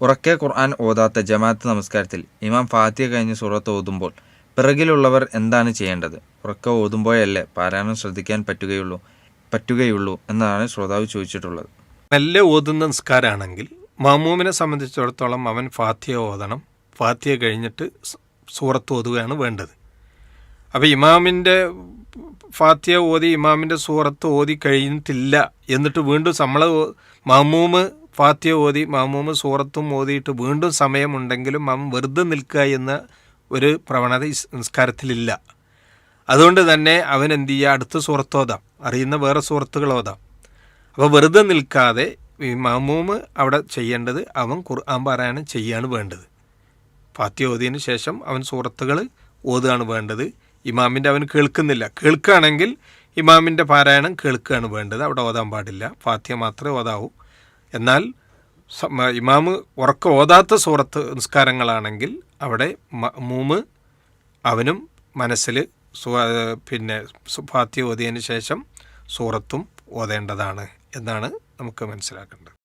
ഉറക്കെ ഖുർആൻ ഓതാത്ത ജമാഅത്ത് നമസ്കാരത്തിൽ ഇമാം ഫാത്തിഹ കഴിഞ്ഞ് സൂറത്ത് ഓതുമ്പോൾ പിറകിലുള്ളവർ എന്താണ് ചെയ്യേണ്ടത്? ഉറക്കെ ഓതുമ്പോഴല്ലേ പാരായണം ശ്രദ്ധിക്കാൻ പറ്റുകയുള്ളൂ എന്നാണ് ശ്രോതാവ് ചോദിച്ചിട്ടുള്ളത്. മെല്ലെ ഓതുന്ന നിസ്കാരമാണെങ്കിൽ മഅ്മൂമിനെ സംബന്ധിച്ചിടത്തോളം അവൻ ഫാത്തിഹ ഓതണം. ഫാത്തിഹ കഴിഞ്ഞിട്ട് സൂറത്ത് ഓതുകയാണ് വേണ്ടത്. അപ്പോൾ ഇമാമിൻ്റെ ഫാത്തിഹ ഓതി ഇമാമിൻ്റെ സൂറത്ത് ഓതി കഴിഞ്ഞിട്ടില്ല എന്നിട്ട് വീണ്ടും മഅ്മൂമ് ഫാത്തിഹ ഓതി മഅ്മൂമ് സൂറത്തും ഓതിയിട്ട് വീണ്ടും സമയമുണ്ടെങ്കിലും വെറുതെ നിൽക്കുക എന്ന ഒരു പ്രവണത നിസ്കാരത്തിലില്ല. അതുകൊണ്ട് തന്നെ അവൻ എന്ത് ചെയ്യുക, അടുത്ത സൂറത്ത് ഓതാം, അറിയുന്ന വേറെ സൂറത്തുകൾ ഓതാം. അപ്പോൾ വെറുതെ നിൽക്കാതെ ഈ മഅ്മൂമ് അവിടെ ചെയ്യേണ്ടത് അവൻ ഖുർആൻ പാരായണം ചെയ്യാണ് വേണ്ടത്. ഫാത്തിഹ ഓതിയതിന് ശേഷം അവൻ സൂറത്തുകൾ ഓതുകയാണ് വേണ്ടത്. ഇമാമിൻ്റെ അവൻ കേൾക്കുകയാണെങ്കിൽ ഇമാമിൻ്റെ പാരായണം കേൾക്കുകയാണ് വേണ്ടത്. അവിടെ ഓതാൻ പാടില്ല, ഫാത്തിഹ മാത്രമേ ഓതാവൂ. എന്നാൽ ഇമാമ് ഉറക്കെ ഓതാത്ത സൂറത്ത് നിസ്കാരങ്ങളാണെങ്കിൽ അവിടെ മഅ്മൂമ് അവനും മനസ്സിൽ ഫാത്തിഹ ഓതിയതിന് ശേഷം സൂറത്തും ഓതേണ്ടതാണ് എന്നാണ് നമുക്ക് മനസ്സിലാക്കേണ്ടത്.